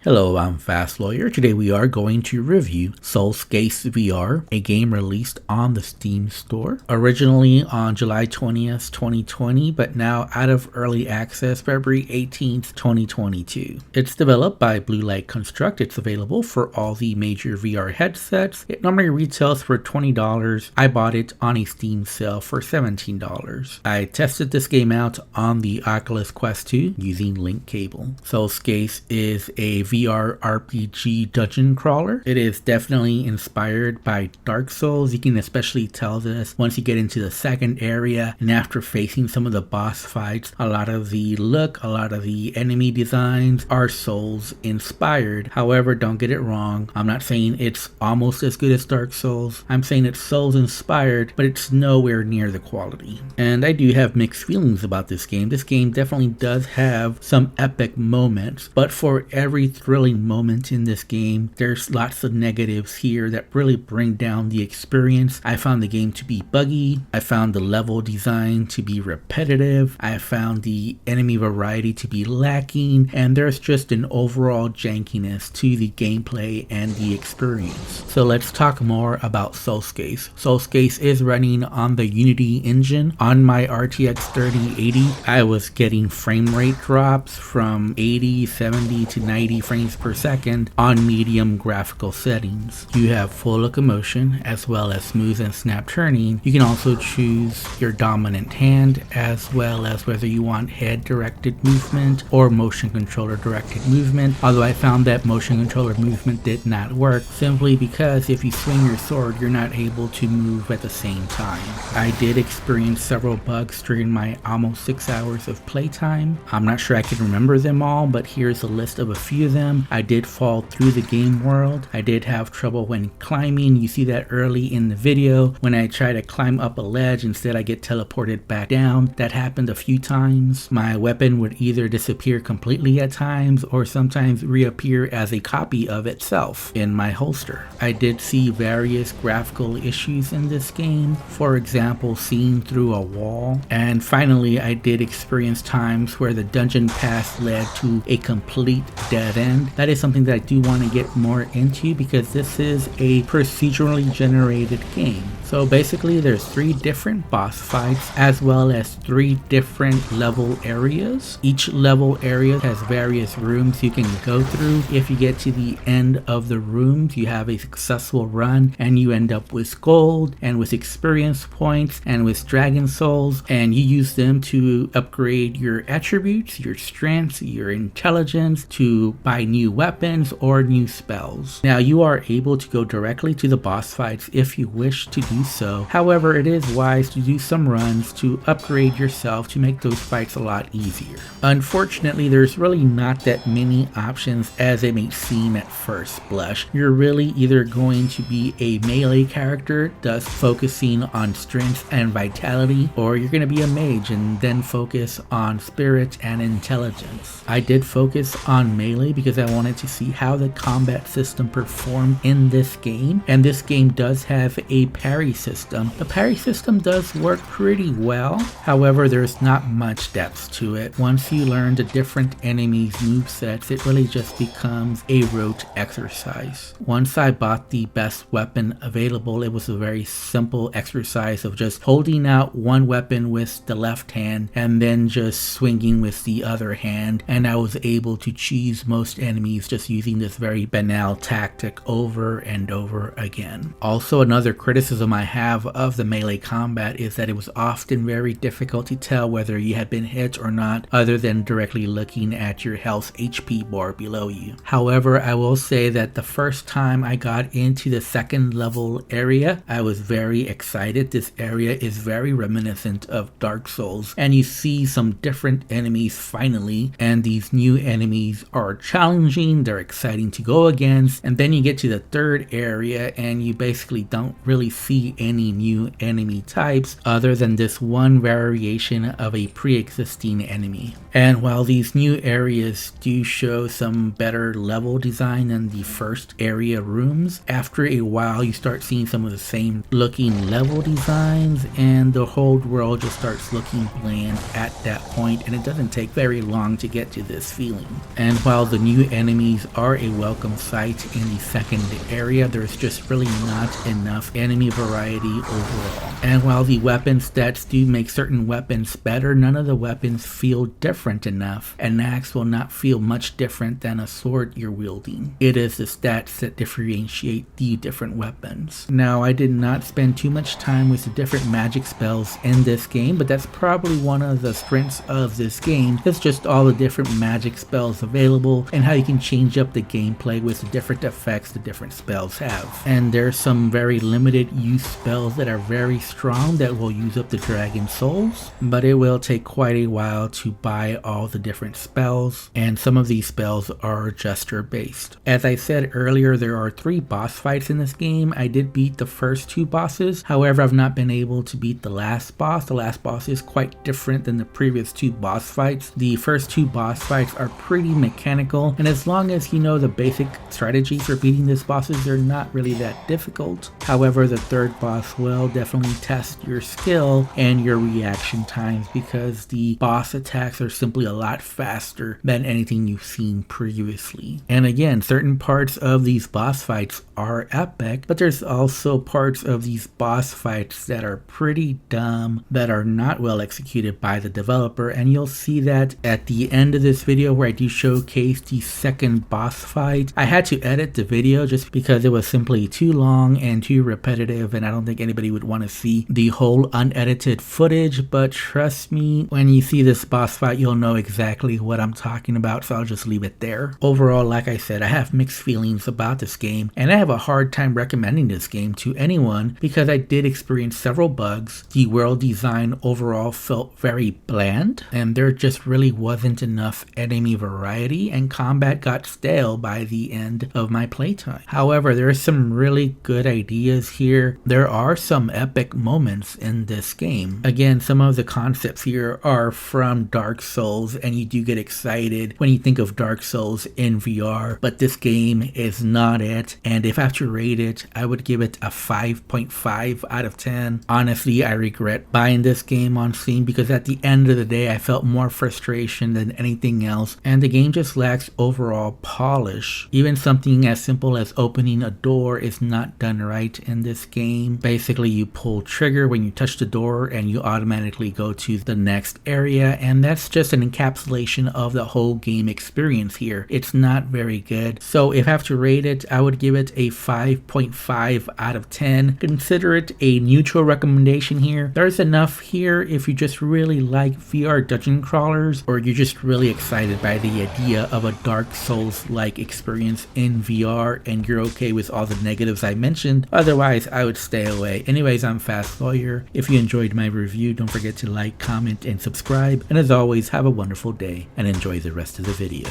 Hello, I'm Fast Lawyer. Today we are going to review Scathe VR, a game released on the Steam store. Originally on July 20th, 2020, but now out of early access February 18th, 2022. It's developed by Blue Light Construct. It's available for all the major VR headsets. It normally retails for $20. I bought it on a Steam sale for $17. I tested this game out on the Oculus Quest 2 using link cable. Scathe is a VR RPG dungeon crawler. It is definitely inspired by Dark Souls. You can especially tell this once you get into the second area and after facing some of the boss fights. A lot of the look, a lot of the enemy designs are Souls inspired. However, don't get it wrong. I'm not saying it's almost as good as Dark Souls. I'm saying it's Souls inspired, but it's nowhere near the quality. And I do have mixed feelings about this game. This game definitely does have some epic moments, but for every thrilling moment in this game, there's lots of negatives here that really bring down the experience. I found the game to be buggy. I found the level design to be repetitive. I found the enemy variety to be lacking, and there's just an overall jankiness to the gameplay and the experience. So let's talk more about Scathe. Scathe is running on the Unity engine. On my RTX 3080, I was getting frame rate drops from 80, 70 to 90 frames per second on medium graphical settings. You have full locomotion as well as smooth and snap turning. You can also choose your dominant hand as well as whether you want head directed movement or motion controller directed movement, although I found that motion controller movement did not work simply because if you swing your sword you're not able to move at the same time. I did experience several bugs during my almost 6 hours of playtime. I'm not sure I can remember them all, but here's a list of a few of them. I did fall through the game world. I did have trouble when climbing. You see that early in the video when I try to climb up a ledge, instead I get teleported back down. That happened a few times. My weapon would either disappear completely at times or sometimes reappear as a copy of itself in my holster. I did see various graphical issues in this game, for example seeing through a wall, and finally I did experience times where the dungeon path led to a complete dead end. That is something that I do want to get more into because this is a procedurally generated game. So basically there's 3 different boss fights as well as 3 different level areas. Each level area has various rooms you can go through. If you get to the end of the rooms, you have a successful run and you end up with gold and with experience points and with dragon souls, and you use them to upgrade your attributes, your strengths, your intelligence, to buy new weapons or new spells. Now you are able to go directly to the boss fights if you wish to do so. However, it is wise to do some runs to upgrade yourself to make those fights a lot easier. Unfortunately, there's really not that many options as it may seem at first blush. You're really either going to be a melee character, thus focusing on strength and vitality, or you're going to be a mage and then focus on spirit and intelligence. I did focus on melee because I wanted to see how the combat system performed in this game, and this game does have a parry system. The parry system does work pretty well, however there's not much depth to it. Once you learn the different enemies' movesets, it really just becomes a rote exercise. Once I bought the best weapon available, it was a very simple exercise of just holding out one weapon with the left hand and then just swinging with the other hand, and I was able to cheese most enemies just using this very banal tactic over and over again. Also, another criticism I have of the melee combat is that it was often very difficult to tell whether you had been hit or not other than directly looking at your health HP bar below you. However, I will say that the first time I got into the second level area, I was very excited. This area is very reminiscent of Dark Souls, and you see some different enemies finally, and these new enemies are challenging, they're exciting to go against, and then you get to the third area and you basically don't really see see any new enemy types other than this one variation of a pre-existing enemy. And while these new areas do show some better level design than the first area rooms, after a while you start seeing some of the same looking level designs, and the whole world just starts looking bland at that point, and it doesn't take very long to get to this feeling. And while the new enemies are a welcome sight in the second area, there's just really not enough enemy variety overall. And while the weapon stats do make certain weapons better, none of the weapons feel different enough. An axe will not feel much different than a sword you're wielding. It is the stats that differentiate the different weapons. Now, I did not spend too much time with the different magic spells in this game, but that's probably one of the strengths of this game. It's just all the different magic spells available and how you can change up the gameplay with the different effects the different spells have. And there's some very limited use spells that are very strong that will use up the dragon souls, but it will take quite a while to buy all the different spells, and some of these spells are gesture based. As I said earlier, there are 3 boss fights in this game. I did beat the first 2 bosses, however I've not been able to beat the last boss. The last boss is quite different than the previous 2 boss fights. The first 2 boss fights are pretty mechanical, and as long as you know the basic strategy for beating these bosses, they're not really that difficult. However, the third boss will definitely test your skill and your reaction times, because the boss attacks are simply a lot faster than anything you've seen previously. And again, certain parts of these boss fights are epic, but there's also parts of these boss fights that are pretty dumb, that are not well executed by the developer, and you'll see that at the end of this video where I do showcase the second boss fight. I had to edit the video just because it was simply too long and too repetitive, and I don't think anybody would want to see the whole unedited footage, but trust me, when you see this boss fight, you'll know exactly what I'm talking about, so I'll just leave it there. Overall, like I said, I have mixed feelings about this game, and I have a hard time recommending this game to anyone because I did experience several bugs. The world design overall felt very bland, and there just really wasn't enough enemy variety, and combat got stale by the end of my playtime. However, there are some really good ideas here. There are some epic moments in this game. Again, some of the concepts here are from Dark Souls, and you do get excited when you think of Dark Souls in VR, but this game is not it. And if I have to rate it, I would give it a 5.5 out of 10. Honestly, I regret buying this game on Steam because at the end of the day, I felt more frustration than anything else, and the game just lacks overall polish. Even something as simple as opening a door is not done right in this game. Basically, you pull trigger when you touch the door and you automatically go to the next area, and that's just an encapsulation of the whole game experience here. It's not very good. So if I have to rate it, I would give it a 5.5 out of 10. Consider it a neutral recommendation here. There's enough here if you just really like VR dungeon crawlers, or you're just really excited by the idea of a Dark Souls-like experience in VR and you're okay with all the negatives I mentioned. Otherwise, I would stay away. Anyways, I'm Fast Lawyer. If you enjoyed my review, don't forget to like, comment, and subscribe. And as always, have a wonderful day and enjoy the rest of the video.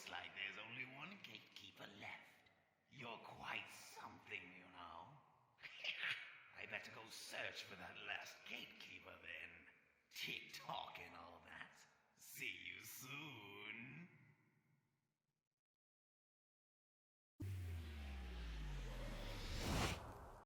Looks like there's only one gatekeeper left. You're quite something, you know. I better go search for that last gatekeeper then. Tick-tock and all that. See you soon.